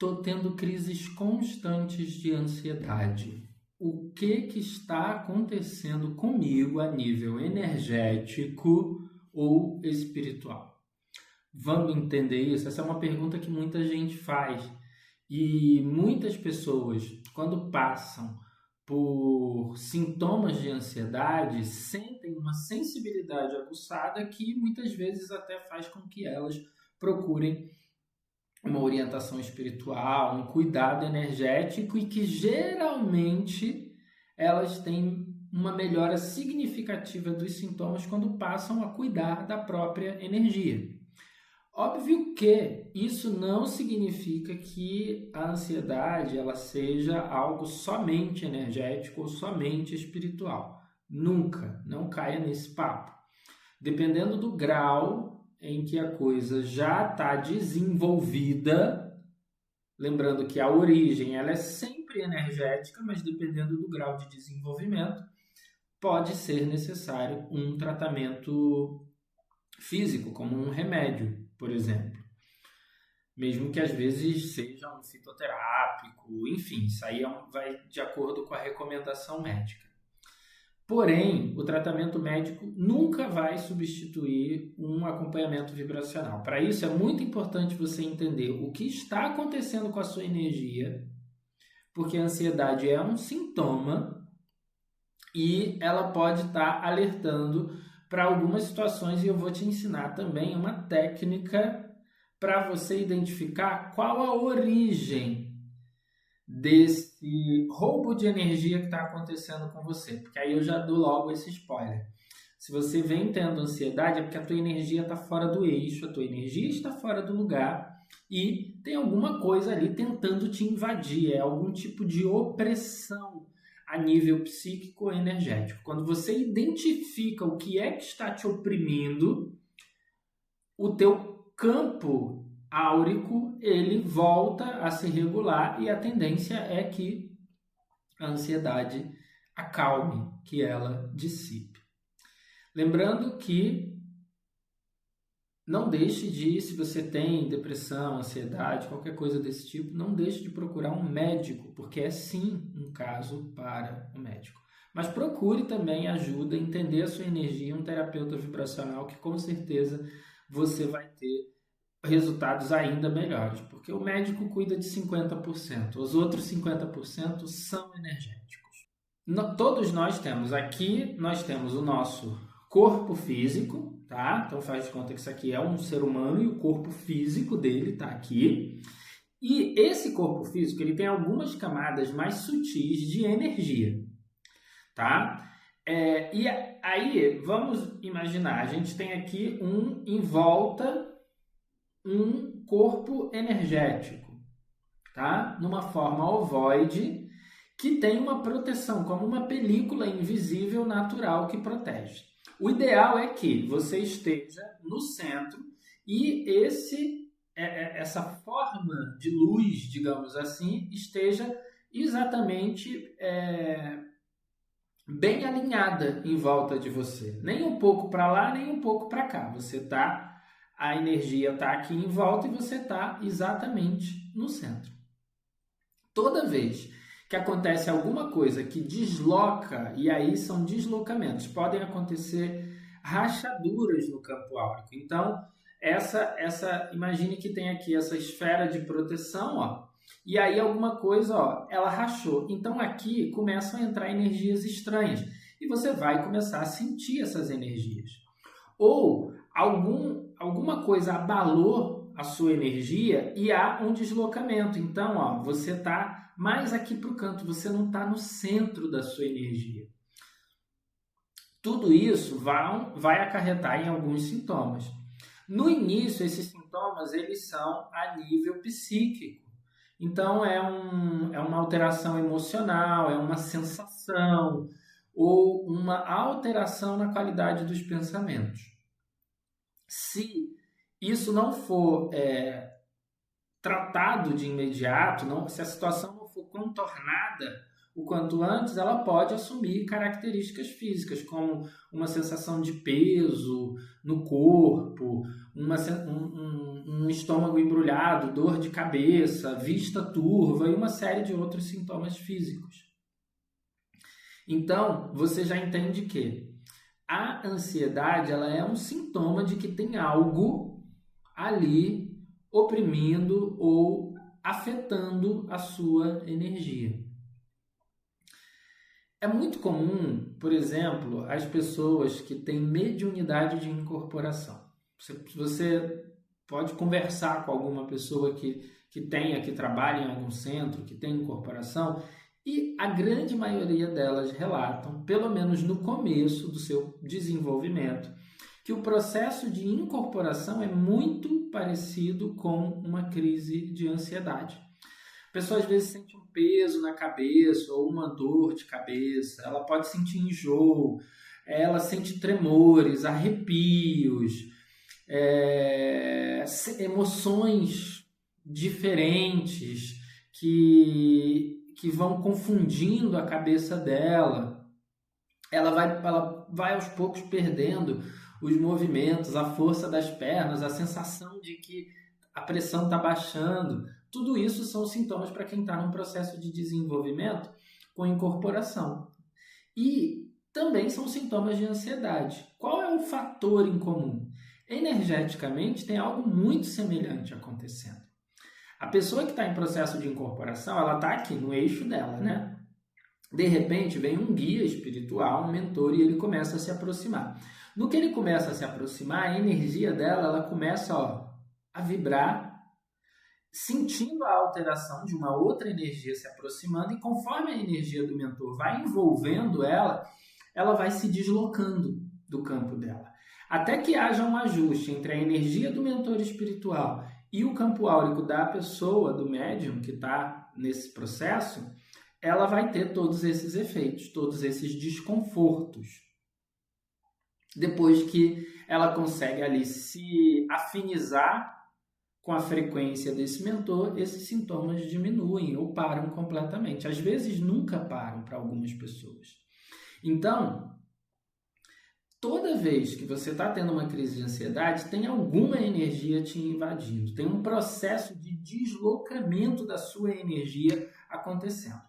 Estou tendo crises constantes de ansiedade. O que está acontecendo comigo a nível energético ou espiritual? Vamos entender isso? Essa é uma pergunta que muita gente faz. E muitas pessoas, quando passam por sintomas de ansiedade, sentem uma sensibilidade aguçada que muitas vezes até faz com que elas procurem uma orientação espiritual, um cuidado energético e que geralmente elas têm uma melhora significativa dos sintomas quando passam a cuidar da própria energia. Óbvio que isso não significa que a ansiedade ela seja algo somente energético ou somente espiritual. Nunca, não caia nesse papo. Dependendo do grau em que a coisa já está desenvolvida, lembrando que a origem ela é sempre energética, mas dependendo do grau de desenvolvimento, pode ser necessário um tratamento físico, como um remédio, por exemplo. Mesmo que às vezes seja um fitoterápico, enfim, isso aí vai de acordo com a recomendação médica. Porém, o tratamento médico nunca vai substituir um acompanhamento vibracional. Para isso, é muito importante você entender o que está acontecendo com a sua energia, porque a ansiedade é um sintoma e ela pode estar alertando para algumas situações, e eu vou te ensinar também uma técnica para você identificar qual a origem desse roubo de energia que está acontecendo com você, porque aí eu já dou logo esse spoiler. Se você vem tendo ansiedade, é porque a tua energia está fora do eixo, a tua energia está fora do lugar e tem alguma coisa ali tentando te invadir, é algum tipo de opressão a nível psíquico ou energético. Quando você identifica o que é que está te oprimindo, o teu campo áurico ele volta a se regular e a tendência é que a ansiedade acalme, que ela dissipe. Lembrando que não deixe de, se você tem depressão, ansiedade, qualquer coisa desse tipo, não deixe de procurar um médico, porque é sim um caso para o médico. Mas procure também ajuda a entender a sua energia, um terapeuta vibracional que com certeza você vai ter resultados ainda melhores, porque o médico cuida de 50%, os outros 50% são energéticos. Todos nós temos o nosso corpo físico, tá? Então faz de conta que isso aqui é um ser humano e o corpo físico dele está aqui. E esse corpo físico ele tem algumas camadas mais sutis de energia, tá? E aí vamos imaginar, a gente tem aqui em volta um corpo energético, tá? Numa forma ovoide, que tem uma proteção, como uma película invisível natural que protege. O ideal é que você esteja no centro e essa forma de luz, digamos assim, esteja exatamente bem alinhada em volta de você. Nem um pouco para lá, nem um pouco para cá. A energia está aqui em volta e você está exatamente no centro. Toda vez que acontece alguma coisa que desloca, e aí são deslocamentos, podem acontecer rachaduras no campo áurico. Então, imagine que tem aqui essa esfera de proteção, ó, e aí alguma coisa, ó, ela rachou. Então aqui começam a entrar energias estranhas e você vai começar a sentir essas energias. Ou alguma coisa abalou a sua energia e há um deslocamento. Então, ó, você está mais aqui para o canto, você não está no centro da sua energia. Tudo isso vai acarretar em alguns sintomas. No início, esses sintomas eles são a nível psíquico. Então, é uma alteração emocional, é uma sensação ou uma alteração na qualidade dos pensamentos. Se isso não for tratado de imediato, se a situação não for contornada o quanto antes, ela pode assumir características físicas, como uma sensação de peso no corpo, um estômago embrulhado, dor de cabeça, vista turva e uma série de outros sintomas físicos. Então, você já entende que a ansiedade ela é um sintoma de que tem algo ali oprimindo ou afetando a sua energia. É muito comum, por exemplo, as pessoas que têm mediunidade de incorporação. Você pode conversar com alguma pessoa que trabalha em algum centro, que tem incorporação, e a grande maioria delas relatam, pelo menos no começo do seu desenvolvimento, que o processo de incorporação é muito parecido com uma crise de ansiedade. A pessoa às vezes sente um peso na cabeça ou uma dor de cabeça, ela pode sentir enjoo, ela sente tremores, arrepios, emoções diferentes que vão confundindo a cabeça dela. Ela vai aos poucos perdendo os movimentos, a força das pernas, a sensação de que a pressão está baixando. Tudo isso são sintomas para quem está num processo de desenvolvimento com incorporação. E também são sintomas de ansiedade. Qual é o fator em comum? Energeticamente, tem algo muito semelhante acontecendo. A pessoa que está em processo de incorporação, ela está aqui no eixo dela, né? De repente, vem um guia espiritual, um mentor, e ele começa a se aproximar. No que ele começa a se aproximar, a energia dela ela começa a vibrar, sentindo a alteração de uma outra energia se aproximando, e conforme a energia do mentor vai envolvendo ela, ela vai se deslocando do campo dela. Até que haja um ajuste entre a energia do mentor espiritual e o campo áurico da pessoa, do médium que está nesse processo, ela vai ter todos esses efeitos, todos esses desconfortos. Depois que ela consegue ali se afinizar com a frequência desse mentor, esses sintomas diminuem ou param completamente. Às vezes nunca param para algumas pessoas. Então, toda vez que você está tendo uma crise de ansiedade, tem alguma energia te invadindo, tem um processo de deslocamento da sua energia acontecendo.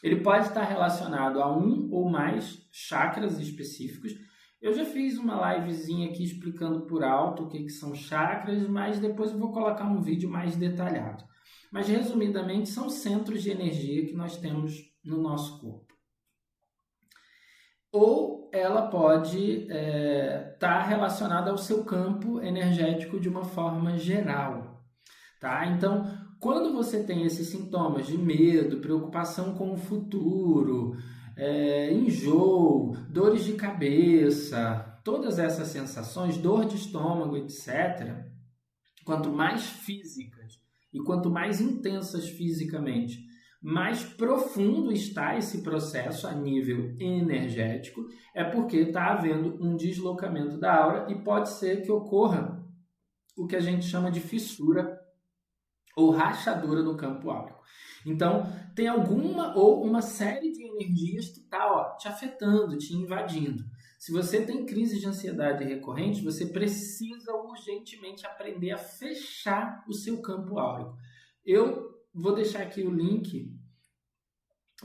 Ele pode estar relacionado a um ou mais chakras específicos. Eu já fiz uma livezinha aqui explicando por alto o que são chakras, mas depois eu vou colocar um vídeo mais detalhado. Mas, resumidamente, são centros de energia que nós temos no nosso corpo. Ou ela pode estar relacionada ao seu campo energético de uma forma geral. Tá? Então, quando você tem esses sintomas de medo, preocupação com o futuro, enjoo, dores de cabeça, todas essas sensações, dor de estômago, etc., quanto mais físicas e quanto mais intensas fisicamente, mais profundo está esse processo a nível energético, é porque está havendo um deslocamento da aura e pode ser que ocorra o que a gente chama de fissura ou rachadura no campo áurico. Então, tem alguma ou uma série de energias que está te afetando, te invadindo. Se você tem crise de ansiedade recorrente, você precisa urgentemente aprender a fechar o seu campo áurico. Eu vou deixar aqui o link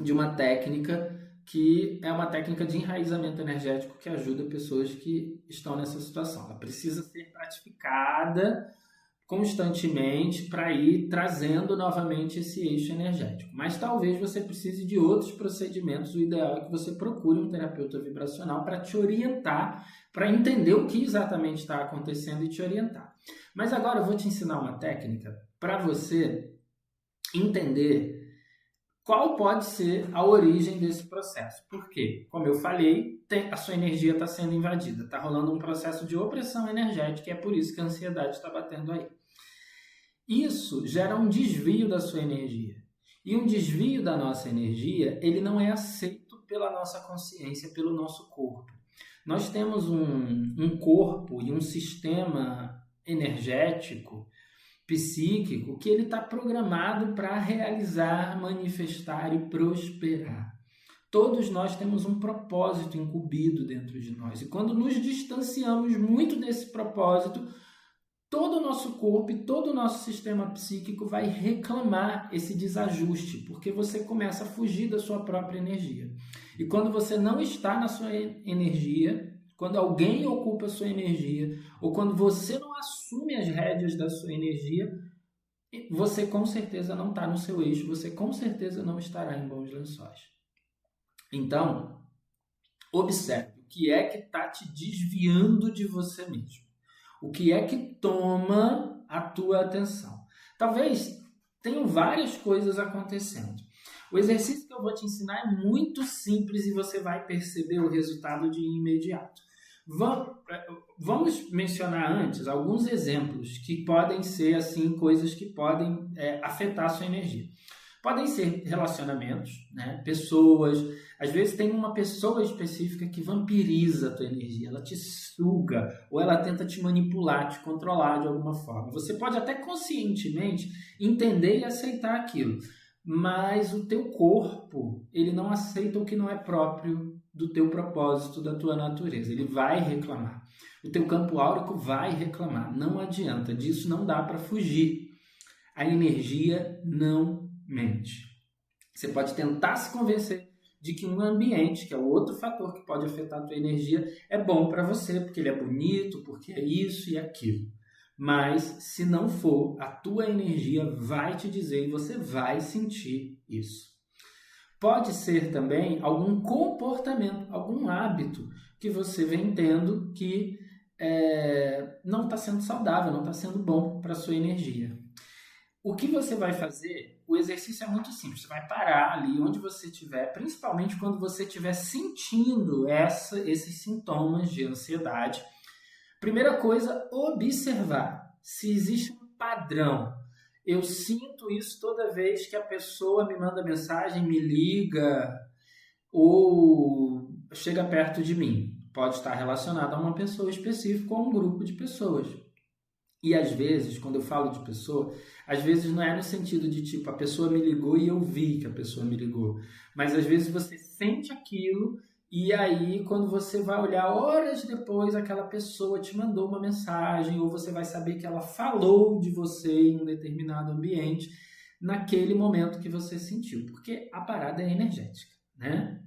de uma técnica que é uma técnica de enraizamento energético que ajuda pessoas que estão nessa situação. Ela precisa ser praticada constantemente para ir trazendo novamente esse eixo energético. Mas talvez você precise de outros procedimentos. O ideal é que você procure um terapeuta vibracional para te orientar, para entender o que exatamente está acontecendo e te orientar. Mas agora eu vou te ensinar uma técnica para você entender qual pode ser a origem desse processo. Por quê? Como eu falei, a sua energia está sendo invadida, está rolando um processo de opressão energética e é por isso que a ansiedade está batendo aí. Isso gera um desvio da sua energia. E um desvio da nossa energia, ele não é aceito pela nossa consciência, pelo nosso corpo. Nós temos um corpo e um sistema energético, psíquico, que ele está programado para realizar, manifestar e prosperar. Todos nós temos um propósito incumbido dentro de nós. E quando nos distanciamos muito desse propósito, todo o nosso corpo e todo o nosso sistema psíquico vai reclamar esse desajuste, porque você começa a fugir da sua própria energia. E quando você não está na sua energia, quando alguém ocupa a sua energia, ou quando você não assume as rédeas da sua energia, você com certeza não está no seu eixo, você com certeza não estará em bons lençóis. Então, observe o que é que está te desviando de você mesmo. O que é que toma a tua atenção? Talvez tenham várias coisas acontecendo. O exercício que eu vou te ensinar é muito simples e você vai perceber o resultado de imediato. Vamos mencionar antes alguns exemplos que podem ser assim, coisas que podem afetar a sua energia. Podem ser relacionamentos, né? Pessoas. Às vezes tem uma pessoa específica que vampiriza a tua energia, ela te suga ou ela tenta te manipular, te controlar de alguma forma. Você pode até conscientemente entender e aceitar aquilo, mas o teu corpo, ele não aceita o que não é próprio do teu propósito, da tua natureza. Ele vai reclamar. O teu campo áurico vai reclamar. Não adianta, disso não dá para fugir. A energia não mente. Você pode tentar se convencer de que um ambiente, que é o outro fator que pode afetar a tua energia, é bom para você, porque ele é bonito, porque é isso e aquilo. Mas, se não for, a tua energia vai te dizer e você vai sentir isso. Pode ser também algum comportamento, algum hábito que você vem tendo que não está sendo saudável, não está sendo bom para a sua energia. O que você vai fazer? O exercício é muito simples. Você vai parar ali onde você estiver, principalmente quando você estiver sentindo esses sintomas de ansiedade. Primeira coisa, observar se existe um padrão. Eu sinto isso toda vez que a pessoa me manda mensagem, me liga ou chega perto de mim. Pode estar relacionado a uma pessoa específica ou a um grupo de pessoas. E às vezes, quando eu falo de pessoa, às vezes não é no sentido de tipo, a pessoa me ligou e eu vi que a pessoa me ligou. Mas às vezes você sente aquilo e aí quando você vai olhar horas depois, aquela pessoa te mandou uma mensagem ou você vai saber que ela falou de você em um determinado ambiente naquele momento que você sentiu. Porque a parada é energética, né?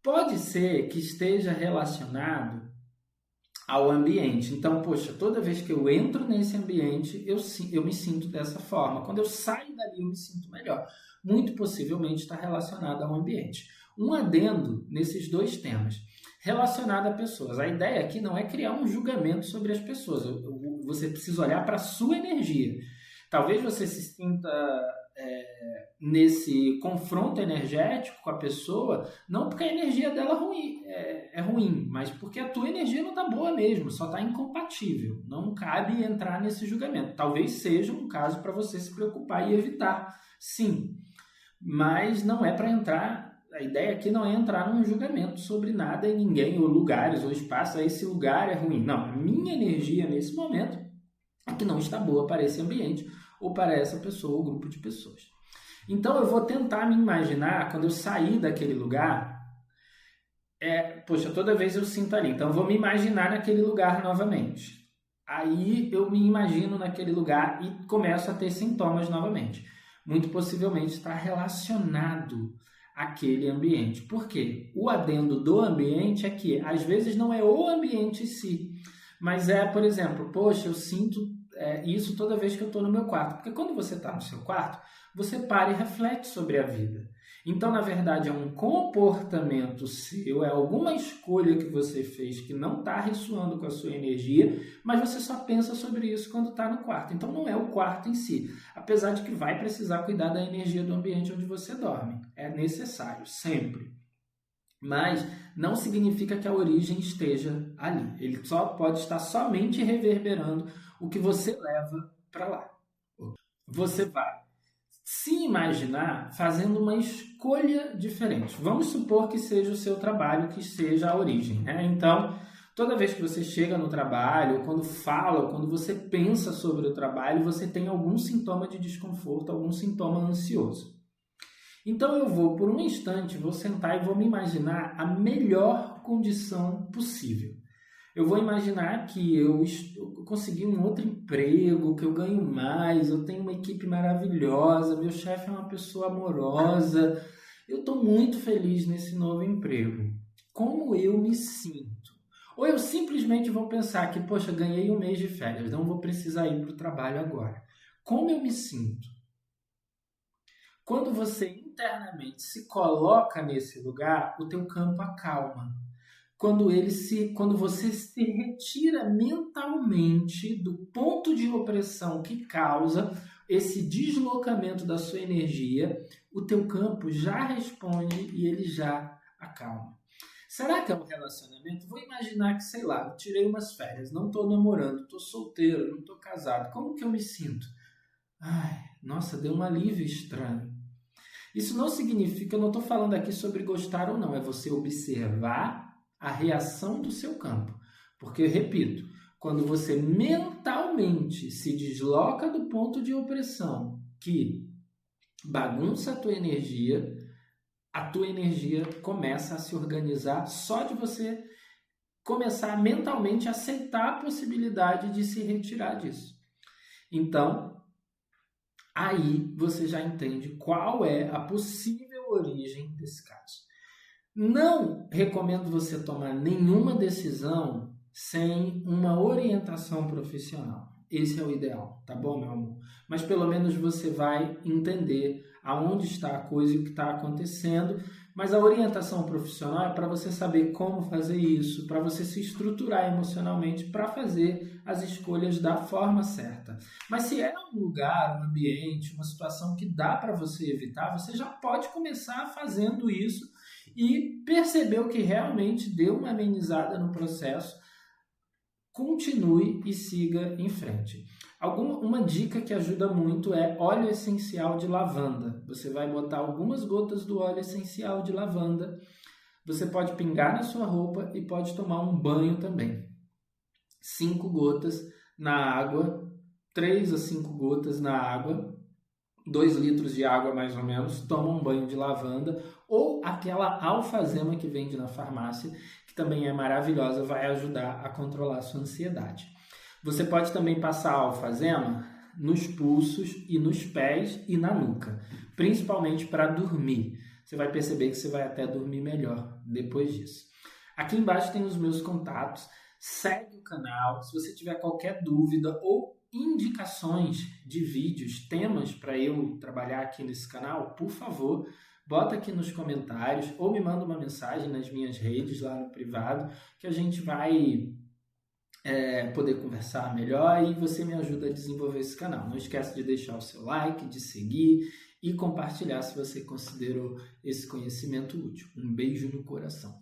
Pode ser que esteja relacionado ao ambiente. Então, poxa, toda vez que eu entro nesse ambiente, eu me sinto dessa forma. Quando eu saio dali, eu me sinto melhor. Muito possivelmente está relacionado ao ambiente. Um adendo nesses dois temas, relacionado a pessoas. A ideia aqui não é criar um julgamento sobre as pessoas. Você precisa olhar para a sua energia. Talvez você se sinta nesse confronto energético com a pessoa, não porque a energia dela é ruim, mas porque a tua energia não está boa mesmo, só está incompatível. Não cabe entrar nesse julgamento. Talvez seja um caso para você se preocupar e evitar, sim, mas não é para entrar. A ideia aqui não é entrar num julgamento sobre nada e ninguém, ou lugares, ou espaços. Esse lugar é ruim. Não, a minha energia nesse momento é que não está boa para esse ambiente ou para essa pessoa ou grupo de pessoas. Então eu vou tentar me imaginar quando eu sair daquele lugar. Poxa, toda vez eu sinto ali. Então eu vou me imaginar naquele lugar novamente. Aí eu me imagino naquele lugar e começo a ter sintomas novamente. Muito possivelmente está relacionado àquele ambiente. Por quê? O adendo do ambiente é que às vezes não é o ambiente em si, mas por exemplo, poxa, eu sinto isso toda vez que eu estou no meu quarto. Porque quando você está no seu quarto, você para e reflete sobre a vida. Então, na verdade, é um comportamento seu, é alguma escolha que você fez que não está ressoando com a sua energia, mas você só pensa sobre isso quando está no quarto. Então, não é o quarto em si, apesar de que vai precisar cuidar da energia do ambiente onde você dorme. É necessário, sempre. Mas não significa que a origem esteja ali. Ele só pode estar somente reverberando o que você leva para lá. Você vai se imaginar fazendo uma escolha diferente. Vamos supor que seja o seu trabalho, que seja a origem, né? Então, toda vez que você chega no trabalho, quando fala, quando você pensa sobre o trabalho, você tem algum sintoma de desconforto, algum sintoma ansioso. Então eu vou, por um instante, vou sentar e vou me imaginar a melhor condição possível. Eu vou imaginar que eu consegui um outro emprego, que eu ganho mais, eu tenho uma equipe maravilhosa, meu chefe é uma pessoa amorosa, eu estou muito feliz nesse novo emprego. Como eu me sinto? Ou eu simplesmente vou pensar que, poxa, ganhei um mês de férias, não vou precisar ir para o trabalho agora. Como eu me sinto? Quando você internamente se coloca nesse lugar, o teu campo acalma. Quando você se retira mentalmente do ponto de opressão que causa esse deslocamento da sua energia, o teu campo já responde e ele já acalma. Será que é um relacionamento? Vou imaginar que, sei lá, eu tirei umas férias, não estou namorando, estou solteiro, não estou casado. Como que eu me sinto? Ai, nossa, deu um alívio estranho. Isso não significa, eu não estou falando aqui sobre gostar ou não, é você observar a reação do seu campo. Porque, repito, quando você mentalmente se desloca do ponto de opressão que bagunça a tua energia começa a se organizar só de você começar mentalmente a aceitar a possibilidade de se retirar disso. Então, aí você já entende qual é a possível origem desse caso. Não recomendo você tomar nenhuma decisão sem uma orientação profissional. Esse é o ideal, tá bom, meu amor? Mas pelo menos você vai entender aonde está a coisa e o que está acontecendo. Mas a orientação profissional é para você saber como fazer isso, para você se estruturar emocionalmente para fazer as escolhas da forma certa. Mas se é um lugar, um ambiente, uma situação que dá para você evitar, você já pode começar fazendo isso e percebeu que realmente deu uma amenizada no processo, continue e siga em frente. Uma dica que ajuda muito é óleo essencial de lavanda. Você vai botar algumas gotas do óleo essencial de lavanda, você pode pingar na sua roupa e pode tomar um banho também. 5 gotas na água, 3 a 5 gotas na água, 2 litros de água mais ou menos, toma um banho de lavanda ou aquela alfazema que vende na farmácia, que também é maravilhosa, vai ajudar a controlar a sua ansiedade. Você pode também passar a alfazema nos pulsos e nos pés e na nuca, principalmente para dormir. Você vai perceber que você vai até dormir melhor depois disso. Aqui embaixo tem os meus contatos, segue o canal, se você tiver qualquer dúvida ou indicações de vídeos, temas para eu trabalhar aqui nesse canal, por favor, bota aqui nos comentários ou me manda uma mensagem nas minhas redes lá no privado que a gente vai poder conversar melhor e você me ajuda a desenvolver esse canal. Não esquece de deixar o seu like, de seguir e compartilhar se você considerou esse conhecimento útil. Um beijo no coração.